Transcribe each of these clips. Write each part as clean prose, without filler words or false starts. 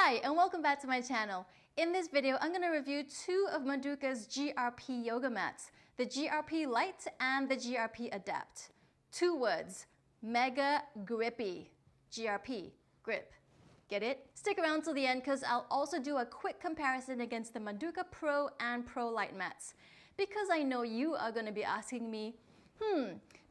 Hi and welcome back to my channel. In this video, I'm going to review two of Manduka's GRP yoga mats, the GRP Lite and the GRP Adapt. Two words, mega grippy. GRP, grip. Get it? Stick around till the end because I'll also do a quick comparison against the Manduka Pro and Pro Lite mats. Because I know you are going to be asking me,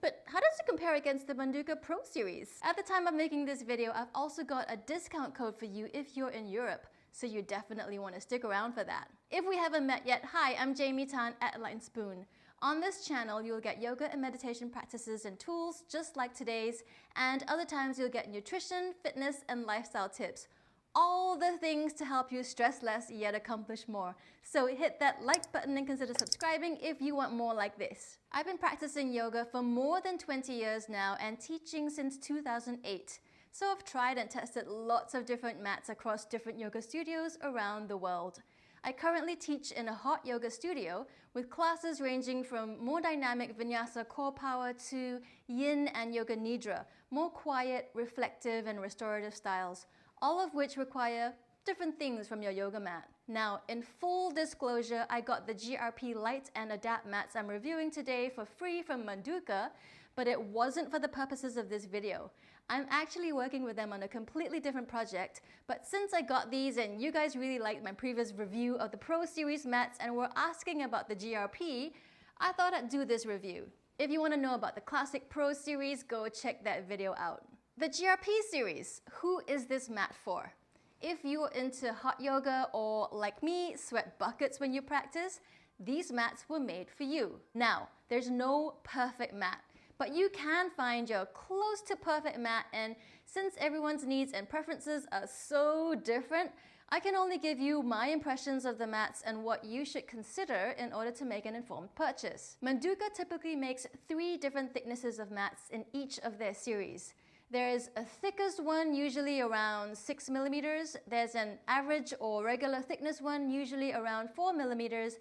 but how does it compare against the Manduka Pro series? At the time of making this video, I've also got a discount code for you if you're in Europe, so you definitely want to stick around for that. If we haven't met yet, hi, I'm Jaime at Enlightened Spoon. On this channel, you'll get yoga and meditation practices and tools just like today's, and other times you'll get nutrition, fitness, and lifestyle tips. All the things to help you stress less yet accomplish more. So hit that like button and consider subscribing if you want more like this. I've been practicing yoga for more than 20 years now and teaching since 2008. So I've tried and tested lots of different mats across different yoga studios around the world. I currently teach in a hot yoga studio with classes ranging from more dynamic vinyasa core power to yin and yoga nidra, more quiet, reflective and restorative styles, all of which require different things from your yoga mat. Now, in full disclosure, I got the GRP Lite and Adapt mats I'm reviewing today for free from Manduka, but it wasn't for the purposes of this video. I'm actually working with them on a completely different project, but since I got these and you guys really liked my previous review of the Pro Series mats and were asking about the GRP, I thought I'd do this review. If you want to know about the classic Pro Series, go check that video out. The GRP series, who is this mat for? If you're into hot yoga or, like me, sweat buckets when you practice, these mats were made for you. Now, there's no perfect mat, but you can find your close to perfect mat, and since everyone's needs and preferences are so different, I can only give you my impressions of the mats and what you should consider in order to make an informed purchase. Manduka typically makes 3 different thicknesses of mats in each of their series. There's a thickest one, usually around 6 millimeters. There's an average or regular thickness one, usually around 4 millimeters.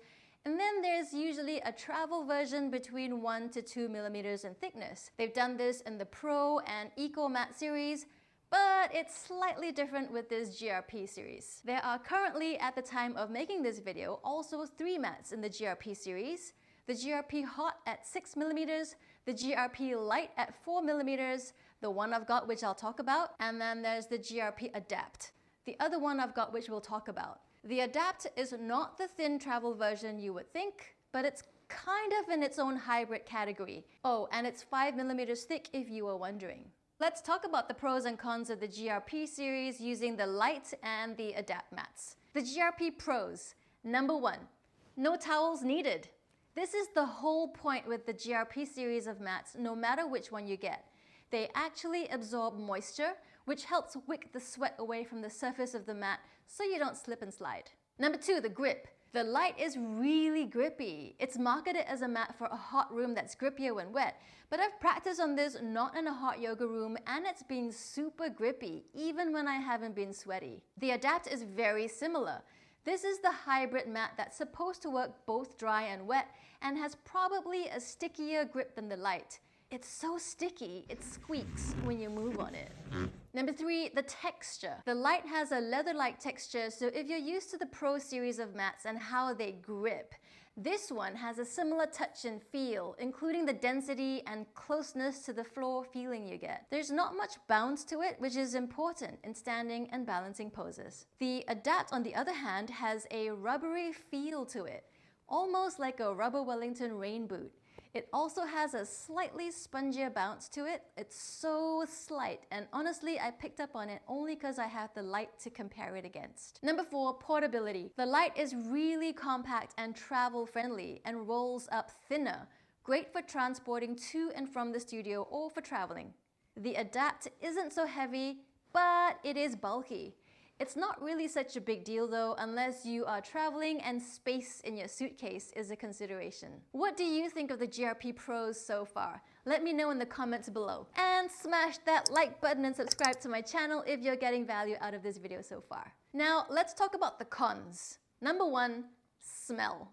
And then there's usually a travel version between 1 to 2 millimeters in thickness. They've done this in the Pro and Eco Mat series, but it's slightly different with this GRP series. There are currently, at the time of making this video, also 3 mats in the GRP series. The GRP Hot at 6 millimeters, the GRP Lite at 4 millimeters, the one I've got which I'll talk about, and then there's the GRP Adapt, the other one I've got which we'll talk about. The Adapt is not the thin travel version you would think, but it's kind of in its own hybrid category. Oh, and it's 5 millimeters thick if you were wondering. Let's talk about the pros and cons of the GRP series using the Lite and the Adapt mats. The GRP Pros. Number 1, no towels needed. This is the whole point with the GRP series of mats, no matter which one you get. They actually absorb moisture, which helps wick the sweat away from the surface of the mat so you don't slip and slide. Number 2, the grip. The Lite is really grippy. It's marketed as a mat for a hot room that's grippier when wet, but I've practiced on this not in a hot yoga room and it's been super grippy, even when I haven't been sweaty. The Adapt is very similar. This is the hybrid mat that's supposed to work both dry and wet and has probably a stickier grip than the Lite. It's so sticky, it squeaks when you move on it. Number 3, the texture. The Lite has a leather-like texture, so if you're used to the Pro series of mats and how they grip, this one has a similar touch and feel, including the density and closeness to the floor feeling you get. There's not much bounce to it, which is important in standing and balancing poses. The Adapt, on the other hand, has a rubbery feel to it, almost like a rubber Wellington rain boot. It also has a slightly spongier bounce to it. It's so slight, and honestly, I picked up on it only because I have the Lite to compare it against. Number 4, portability. The Lite is really compact and travel friendly and rolls up thinner, great for transporting to and from the studio or for traveling. The Adapt isn't so heavy, but it is bulky. It's not really such a big deal though, unless you are traveling and space in your suitcase is a consideration. What do you think of the GRP Pros so far? Let me know in the comments below. And smash that like button and subscribe to my channel if you're getting value out of this video so far. Now, let's talk about the cons. Number 1, smell.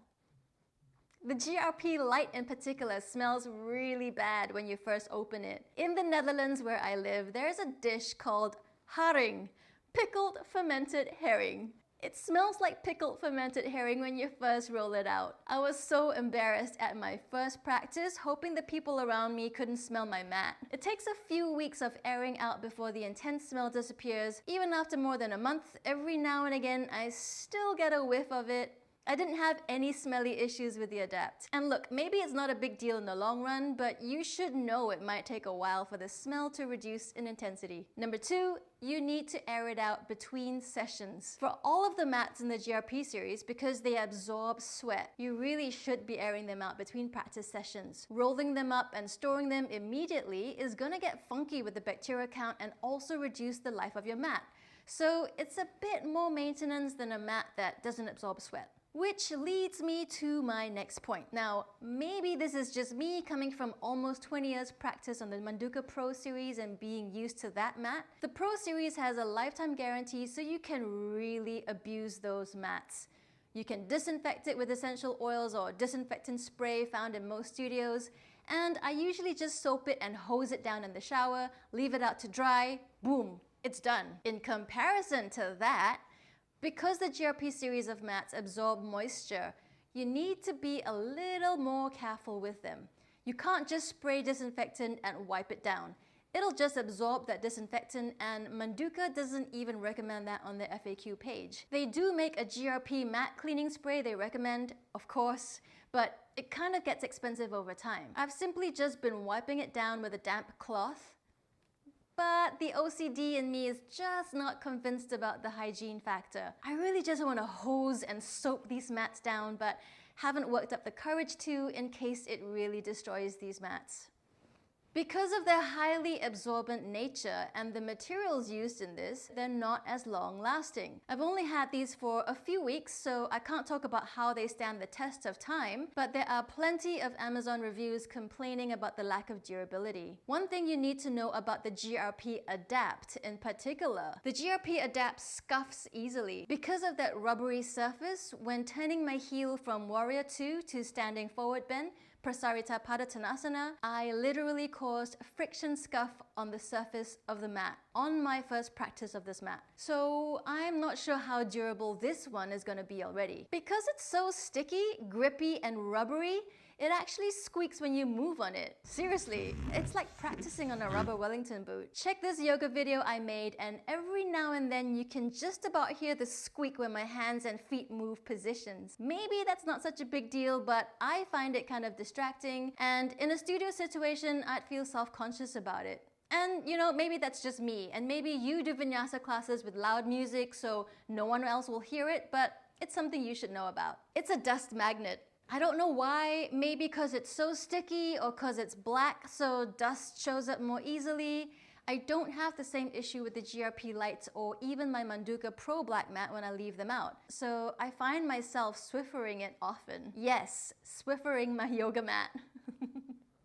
The GRP Lite in particular smells really bad when you first open it. In the Netherlands where I live, there's a dish called haring, Pickled fermented herring. It smells like pickled fermented herring when you first roll it out. I was so embarrassed at my first practice, hoping the people around me couldn't smell my mat. It takes a few weeks of airing out before the intense smell disappears. Even after more than a month, every now and again, I still get a whiff of it. I didn't have any smelly issues with the Adapt. And look, maybe it's not a big deal in the long run, but you should know it might take a while for the smell to reduce in intensity. Number 2, you need to air it out between sessions. For all of the mats in the GRP series, because they absorb sweat, you really should be airing them out between practice sessions. Rolling them up and storing them immediately is gonna get funky with the bacteria count and also reduce the life of your mat. So it's a bit more maintenance than a mat that doesn't absorb sweat. Which leads me to my next point. Now, maybe this is just me coming from almost 20 years practice on the Manduka PRO series and being used to that mat. The PRO series has a lifetime guarantee, so you can really abuse those mats. You can disinfect it with essential oils or disinfectant spray found in most studios, and I usually just soap it and hose it down in the shower, leave it out to dry, boom, it's done. In comparison to that, because the GRP series of mats absorb moisture, you need to be a little more careful with them. You can't just spray disinfectant and wipe it down. It'll just absorb that disinfectant, and Manduka doesn't even recommend that on their FAQ page. They do make a GRP mat cleaning spray they recommend, of course, but it kind of gets expensive over time. I've simply just been wiping it down with a damp cloth, but the OCD in me is just not convinced about the hygiene factor. I really just want to hose and soap these mats down, but haven't worked up the courage to in case it really destroys these mats. Because of their highly absorbent nature and the materials used in this, they're not as long lasting. I've only had these for a few weeks, so I can't talk about how they stand the test of time, but there are plenty of Amazon reviews complaining about the lack of durability. One thing you need to know about the GRP Adapt in particular, the GRP Adapt scuffs easily. Because of that rubbery surface, when turning my heel from Warrior 2 to standing forward bend, Prasarita Padottanasana, I literally caused friction scuff on the surface of the mat on my first practice of this mat. So I'm not sure how durable this one is going to be already. Because it's so sticky, grippy, and rubbery, it actually squeaks when you move on it. Seriously, it's like practicing on a rubber Wellington boot. Check this yoga video I made, and every now and then you can just about hear the squeak when my hands and feet move positions. Maybe that's not such a big deal, but I find it kind of distracting, and in a studio situation, I'd feel self-conscious about it. And you know, maybe that's just me, and maybe you do vinyasa classes with loud music so no one else will hear it, but it's something you should know about. It's a dust magnet. I don't know why, maybe because it's so sticky or because it's black so dust shows up more easily. I don't have the same issue with the GRP Lite or even my Manduka PRO black mat when I leave them out. So I find myself Swiffering it often. Yes, Swiffering my yoga mat.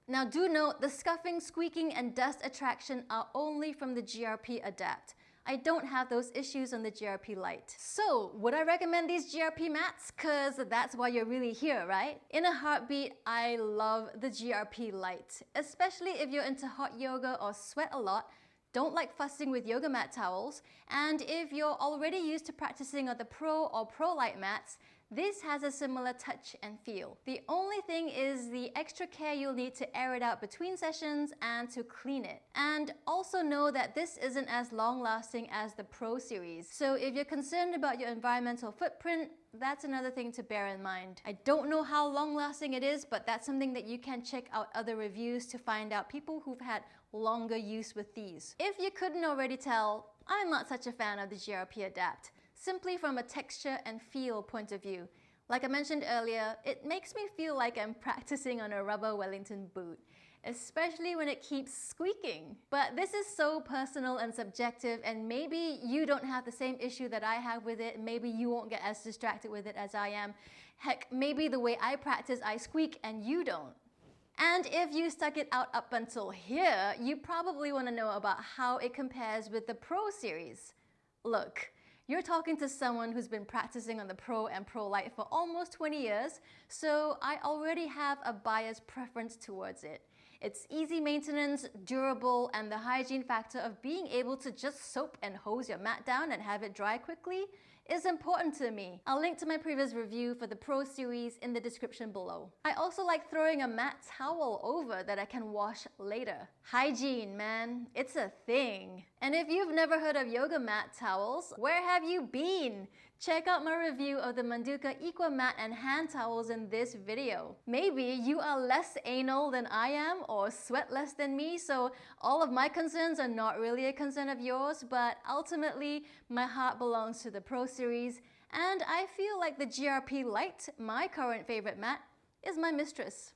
Now do note, the scuffing, squeaking, and dust attraction are only from the GRP Adapt. I don't have those issues on the GRP Lite. So, would I recommend these GRP mats? Cause that's why you're really here, right? In a heartbeat, I love the GRP Lite. Especially if you're into hot yoga or sweat a lot, don't like fussing with yoga mat towels, and if you're already used to practicing on the Pro or Pro Lite mats, this has a similar touch and feel. The only thing is the extra care you'll need to air it out between sessions and to clean it. And also know that this isn't as long lasting as the Pro series. So if you're concerned about your environmental footprint, that's another thing to bear in mind. I don't know how long lasting it is, but that's something that you can check out other reviews to find out people who've had longer use with these. If you couldn't already tell, I'm not such a fan of the GRP Adapt. Simply from a texture and feel point of view. Like I mentioned earlier, it makes me feel like I'm practicing on a rubber Wellington boot, especially when it keeps squeaking. But this is so personal and subjective, and maybe you don't have the same issue that I have with it. Maybe you won't get as distracted with it as I am. Heck, maybe the way I practice, I squeak and you don't. And if you stuck it out up until here, you probably want to know about how it compares with the Pro series. Look, you're talking to someone who's been practicing on the Pro and Pro Lite for almost 20 years, so I already have a biased preference towards it. It's easy maintenance, durable, and the hygiene factor of being able to just soap and hose your mat down and have it dry quickly is important to me. I'll link to my previous review for the Pro series in the description below. I also like throwing a mat towel over that I can wash later. Hygiene, man, it's a thing. And if you've never heard of yoga mat towels, where have you been? Check out my review of the Manduka Equa mat and hand towels in this video. Maybe you are less anal than I am or sweat less than me, so all of my concerns are not really a concern of yours, but ultimately my heart belongs to the Pro series, and I feel like the GRP Lite, my current favorite mat, is my mistress.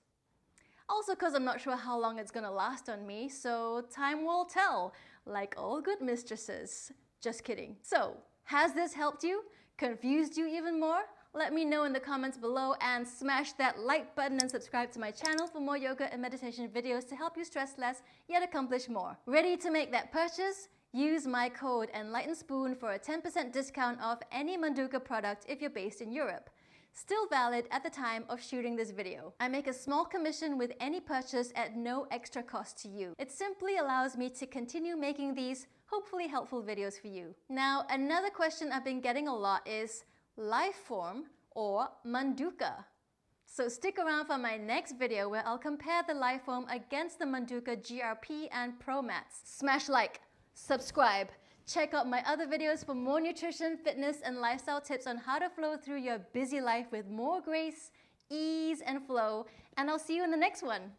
Also because I'm not sure how long it's gonna last on me, so time will tell, like all good mistresses. Just kidding. So, has this helped you? Confused you even more? Let me know in the comments below, and smash that like button and subscribe to my channel for more yoga and meditation videos to help you stress less yet accomplish more. Ready to make that purchase? Use my code ENLIGHTENSPOON for a 10% discount off any Manduka product if you're based in Europe. Still valid at the time of shooting this video. I make a small commission with any purchase at no extra cost to you. It simply allows me to continue making these hopefully helpful videos for you. Now, another question I've been getting a lot is Lifeform or Manduka. So stick around for my next video where I'll compare the Lifeform against the Manduka GRP and Pro mats. Smash like, subscribe, check out my other videos for more nutrition, fitness, and lifestyle tips on how to flow through your busy life with more grace, ease, and flow, and I'll see you in the next one.